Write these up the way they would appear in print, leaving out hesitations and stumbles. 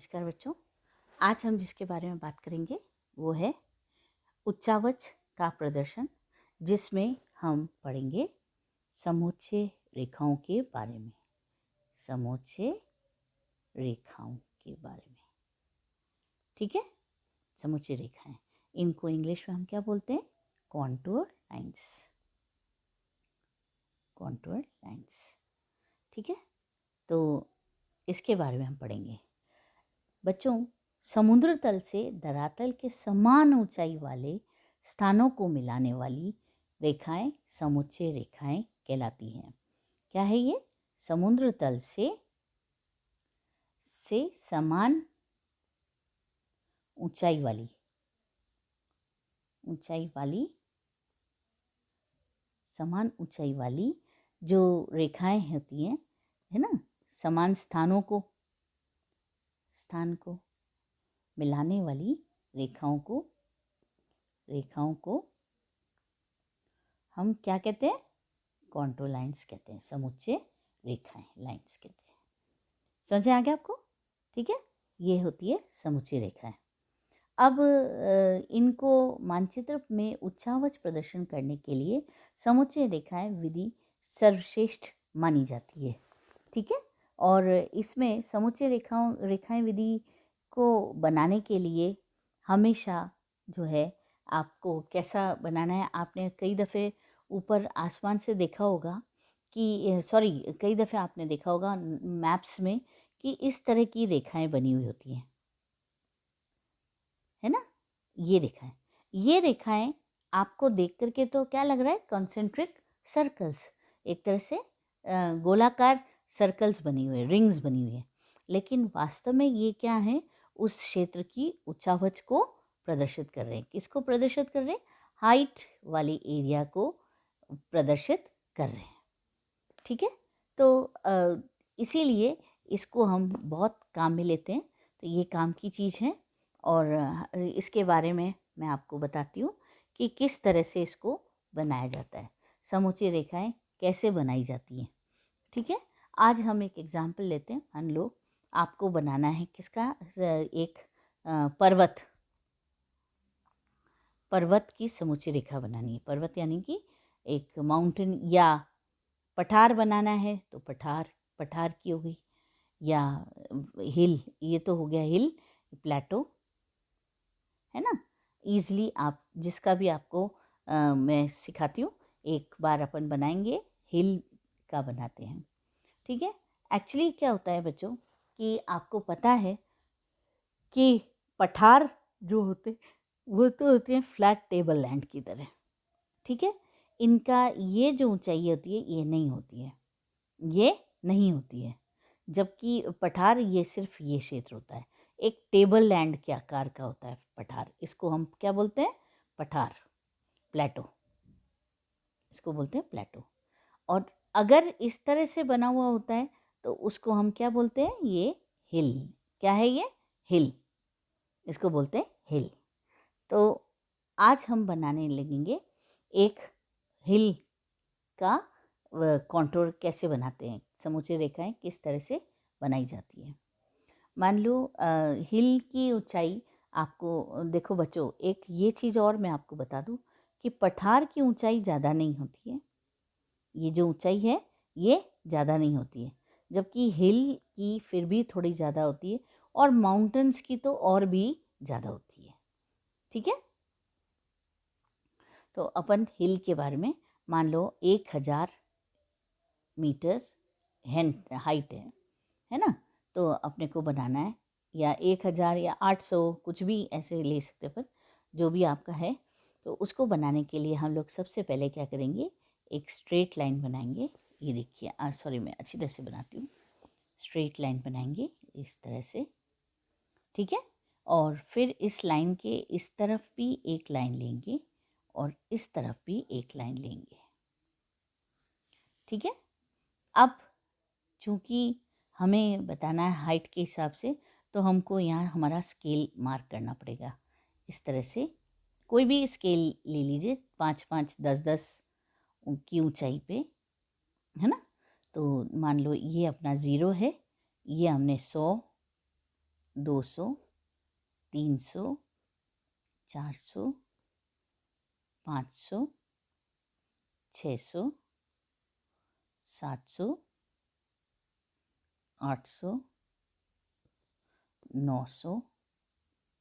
नमस्कार बच्चों, आज हम जिसके बारे में बात करेंगे वो है उच्चावच का प्रदर्शन, जिसमें हम पढ़ेंगे समोच्चय रेखाओं के बारे में। समोच्चय रेखाओं के बारे में, ठीक है। समोच्चय रेखाएं, इनको इंग्लिश में हम क्या बोलते हैं? Contour lines. कॉन्टूर लाइंस, ठीक है। तो इसके बारे में हम पढ़ेंगे बच्चों। समुद्र तल से धरातल के समान ऊंचाई वाले स्थानों को मिलाने वाली रेखाएं समुच्चय रेखाएं कहलाती हैं। क्या है ये? समुद्र तल से समान ऊंचाई वाली समान ऊंचाई वाली जो रेखाएं होती हैं, है ना, समान स्थान को मिलाने वाली रेखाओं को हम क्या कहते हैं? कॉन्टूर लाइंस कहते हैं। समुच्चय रेखाएं लाइंस कहते हैं। समझ आ गया आपको? ठीक है, ये होती है समुच्चय रेखाएं। अब इनको मानचित्र में उच्चावच प्रदर्शन करने के लिए समुच्चय रेखाएं विधि सर्वश्रेष्ठ मानी जाती है, ठीक है। और इसमें समुच्चय रेखाएं विधि को बनाने के लिए हमेशा जो है आपको कैसा बनाना है, आपने कई दफ़े ऊपर आसमान से देखा होगा कि कई दफ़े आपने देखा होगा मैप्स में कि इस तरह की रेखाएं बनी हुई होती हैं, है ना। ये रेखाएं आपको देख करके तो क्या लग रहा है? कॉन्सेंट्रिक सर्कल्स, एक तरह से गोलाकार सर्कल्स बनी हुई है, रिंग्स बनी हुई है। लेकिन वास्तव में ये क्या है? उस क्षेत्र की उच्चावच को प्रदर्शित कर रहे हैं। किसको प्रदर्शित कर रहे हैं? हाइट वाली एरिया को प्रदर्शित कर रहे हैं, ठीक है। तो इसीलिए इसको हम बहुत काम में लेते हैं। तो ये काम की चीज़ है और इसके बारे में मैं आपको बताती हूँ कि किस तरह से इसको बनाया जाता है, समुच्चय रेखाएं कैसे बनाई जाती हैं, ठीक है। आज हम एक एग्जाम्पल लेते हैं। मान लो आपको बनाना है किसका? एक पर्वत की समुच्चय रेखा बनानी है। पर्वत यानी कि एक माउंटेन या पठार बनाना है, तो पठार की हो गई, या हिल, ये तो हो गया हिल, प्लेटो, है ना। ईज़िली आप जिसका भी आपको मैं सिखाती हूँ, एक बार अपन बनाएंगे, हिल का बनाते हैं, ठीक है। एक्चुअली क्या होता है बच्चों कि आपको पता है कि पठार जो होते वो तो होते हैं फ्लैट टेबल लैंड की तरह, ठीक है। इनका ये जो ऊंचाई होती है ये नहीं होती है, जबकि पठार ये सिर्फ ये क्षेत्र होता है, एक टेबल लैंड के आकार का होता है पठार। इसको हम क्या बोलते हैं? पठार, प्लेटो, इसको बोलते हैं प्लेटो। और अगर इस तरह से बना हुआ होता है तो उसको हम क्या बोलते हैं? ये हिल। क्या है ये? हिल, इसको बोलते हैं हिल। तो आज हम बनाने लगेंगे एक हिल का कॉन्टूर कैसे बनाते हैं, समुच्चय रेखाएं किस तरह से बनाई जाती है। मान लो हिल की ऊंचाई आपको, देखो बच्चों, एक ये चीज़ और मैं आपको बता दूं कि पठार की ऊंचाई ज़्यादा नहीं होती है। ये जो ऊंचाई है ये ज़्यादा नहीं होती है, जबकि हिल की फिर भी थोड़ी ज़्यादा होती है, और माउंटेन्स की तो और भी ज़्यादा होती है, ठीक है। तो अपन हिल के बारे में, मान लो 1000 मीटर हाइट है ना। तो अपने को बनाना है, या 1000 या 800, कुछ भी ऐसे ले सकते, पर जो भी आपका है। तो उसको बनाने के लिए हम लोग सबसे पहले क्या करेंगे? एक स्ट्रेट लाइन बनाएंगे। ये देखिए, सॉरी, मैं अच्छी तरह से बनाती हूँ। स्ट्रेट लाइन बनाएंगे इस तरह से, ठीक है। और फिर इस लाइन के इस तरफ भी एक लाइन लेंगे और इस तरफ भी एक लाइन लेंगे, ठीक है। अब चूँकि हमें बताना है हाइट के हिसाब से, तो हमको यहाँ हमारा स्केल मार्क करना पड़ेगा। इस तरह से कोई भी स्केल ले लीजिए, 5-5, 10-10 की ऊंचाई पे, है ना। तो मान लो ये अपना 0 है, ये हमने 100 200, 300, 400, 500, 600, 700, 800, 900,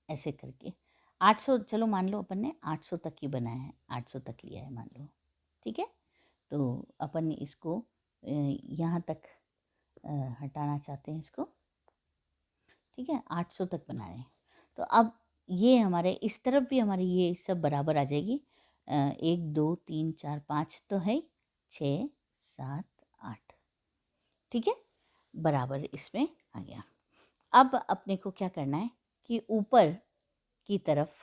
ऐसे करके 800, चलो मान लो अपन ने 800 तक ही बनाया है, 800 तक लिया है मान लो, ठीक है। तो अपन इसको यहाँ तक हटाना चाहते हैं इसको, ठीक है, 800 तक बना रहे हैं। तो अब ये हमारे इस तरफ भी हमारी ये सब बराबर आ जाएगी। 1 2 3 4 5 तो है, 6 7 8, ठीक है, बराबर इसमें आ गया। अब अपने को क्या करना है कि ऊपर की तरफ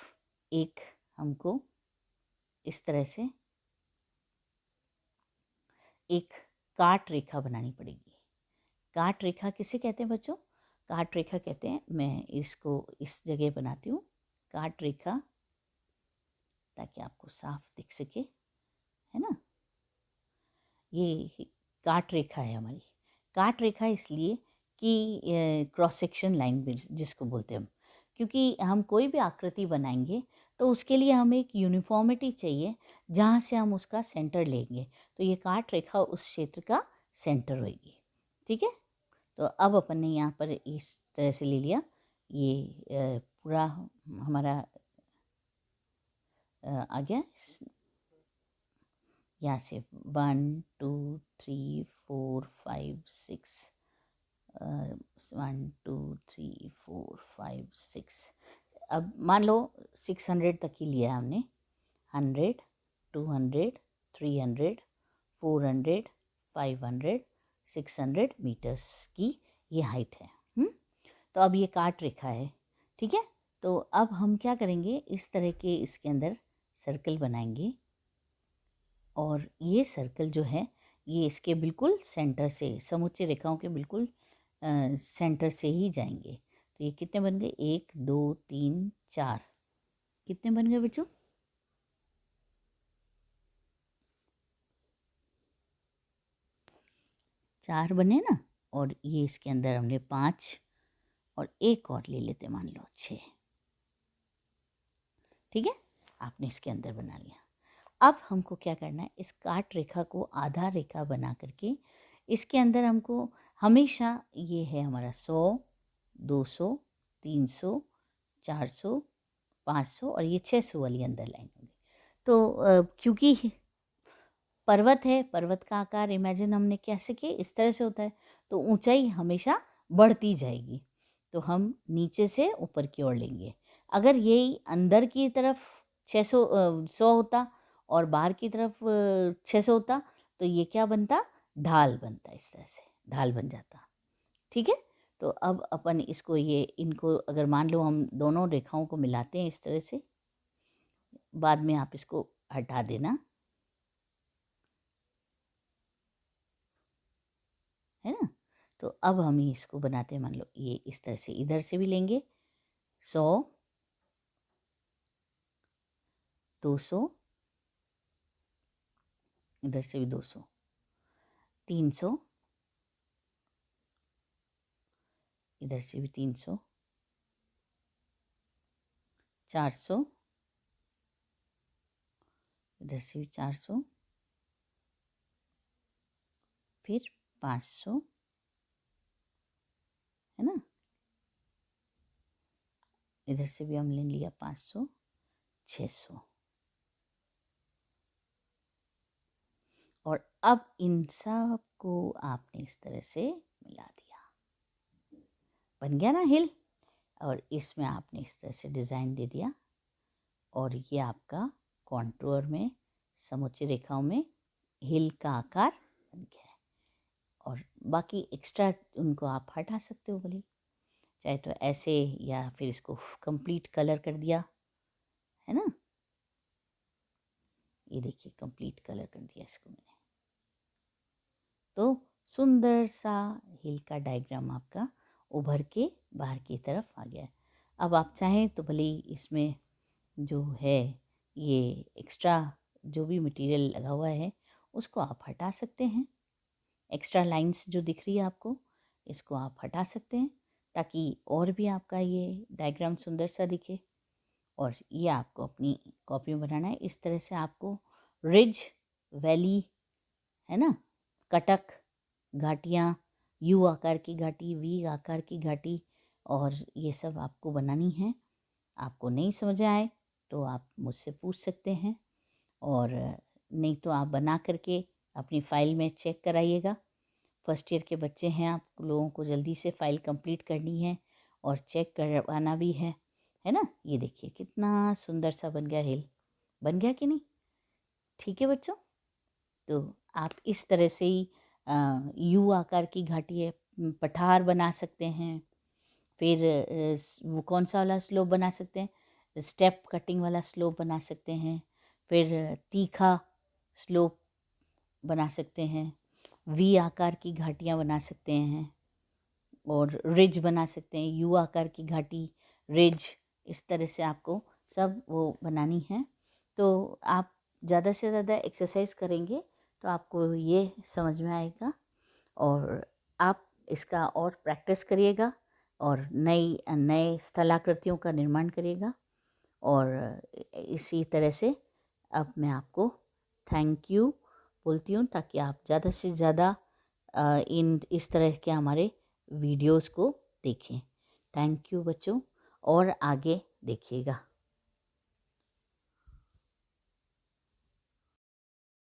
एक हमको इस तरह से एक काट रेखा बनानी पड़ेगी। काट रेखा किसे कहते हैं बच्चों? काट रेखा कहते हैं, मैं इसको इस जगह बनाती हूँ काट रेखा, ताकि आपको साफ दिख सके, है ना। ये काट रेखा है हमारी। काट रेखा इसलिए कि क्रॉस सेक्शन लाइन जिसको बोलते हैं हम, क्योंकि हम कोई भी आकृति बनाएंगे तो उसके लिए हमें एक यूनिफॉर्मिटी चाहिए जहाँ से हम उसका सेंटर लेंगे। तो ये काट रेखा उस क्षेत्र का सेंटर होगी, ठीक है। तो अब अपन ने यहाँ पर इस तरह से ले लिया, ये पूरा हमारा आ गया। यहाँ से 1 2 3 4 5 6, 1 2 3 4 5 6। अब मान लो 600 तक ही लिया हमने, 100, 200, 300, 400, 500, 600 मीटर्स की ये हाइट है। तो अब ये काट रेखा है, ठीक है। तो अब हम क्या करेंगे, इस तरह के इसके अंदर सर्कल बनाएंगे, और ये सर्कल जो है ये इसके बिल्कुल सेंटर से, समोच्च रेखाओं के बिल्कुल सेंटर से ही जाएंगे। तो ये कितने बन गए, 1 2 3 4, कितने बन गए बच्चों? 4 बने ना। और ये इसके अंदर हमने 5 और एक और ले लेते, मान लो 6, ठीक है। आपने इसके अंदर बना लिया। अब हमको क्या करना है, इस काट रेखा को आधा रेखा बना करके इसके अंदर हमको हमेशा, ये है हमारा 100, 200, 300, 400, 500 और ये 600 वाली अंदर लाइन होगी। तो क्योंकि पर्वत है, पर्वत का आकार इमेजिन हमने कैसे किया, इस तरह से होता है, तो ऊंचाई हमेशा बढ़ती जाएगी। तो हम नीचे से ऊपर की ओर लेंगे। अगर यही अंदर की तरफ 600 100 होता और बाहर की तरफ 600 होता, तो ये क्या बनता, ढाल बनता, इस तरह से ढाल बन जाता, ठीक है। तो अब अपन इसको ये इनको अगर मान लो हम दोनों रेखाओं को मिलाते हैं इस तरह से, बाद में आप इसको हटा देना, है ना। तो अब हम इसको बनाते हैं, मान लो ये इस तरह से, इधर से भी लेंगे 100, 200, इधर से भी 200, 300, इधर से भी 300, 400, इधर से भी 400, फिर 500, है ना, इधर से भी हमने लिया 500, 600। और अब इन सब को आपने इस तरह से मिला दिया, बन गया ना हिल। और इसमें आपने इस तरह से डिज़ाइन दे दिया, और ये आपका कॉन्टूर में, समोच्च रेखाओं में हिल का आकार बन गया है। और बाकी एक्स्ट्रा उनको आप हटा सकते हो भले, चाहे तो ऐसे, या फिर इसको कंप्लीट कलर कर दिया, है ना। ये देखिए कंप्लीट कलर कर दिया इसको मैंने, तो सुंदर सा हिल का डायग्राम आपका उभर के बाहर की तरफ आ गया है। अब आप चाहें तो भले ही इसमें जो है ये एक्स्ट्रा जो भी मटेरियल लगा हुआ है उसको आप हटा सकते हैं। एक्स्ट्रा लाइंस जो दिख रही है आपको, इसको आप हटा सकते हैं, ताकि और भी आपका ये डायग्राम सुंदर सा दिखे। और ये आपको अपनी कॉपी में बनाना है। इस तरह से आपको रिज, वैली, है ना, कटक, घाटियाँ, यू आकार की घाटी, वी आकार की घाटी, और ये सब आपको बनानी है। आपको नहीं समझ आए तो आप मुझसे पूछ सकते हैं, और नहीं तो आप बना करके अपनी फ़ाइल में चेक कराइएगा। फर्स्ट ईयर के बच्चे हैं, आप लोगों को जल्दी से फ़ाइल कंप्लीट करनी है और चेक करवाना भी है ना। ये देखिए कितना सुंदर सा बन गया हिल, बन गया कि नहीं? ठीक है बच्चों, तो आप इस तरह से ही यू आकार की घाटी है, पठार बना सकते हैं। फिर वो कौन सा वाला स्लोप बना सकते हैं, स्टेप कटिंग वाला स्लोप बना सकते हैं। फिर तीखा स्लोप बना सकते हैं, वी आकार की घाटियाँ बना सकते हैं, और रिज बना सकते हैं, यू आकार की घाटी, रिज, इस तरह से आपको सब वो बनानी है। तो आप ज़्यादा से ज़्यादा एक्सरसाइज करेंगे तो आपको ये समझ में आएगा, और आप इसका और प्रैक्टिस करिएगा और नए स्थलाकृतियों का निर्माण करिएगा। और इसी तरह से अब मैं आपको थैंक यू बोलती हूँ, ताकि आप ज़्यादा से ज़्यादा इस तरह के हमारे वीडियोस को देखें। थैंक यू बच्चों, और आगे देखिएगा।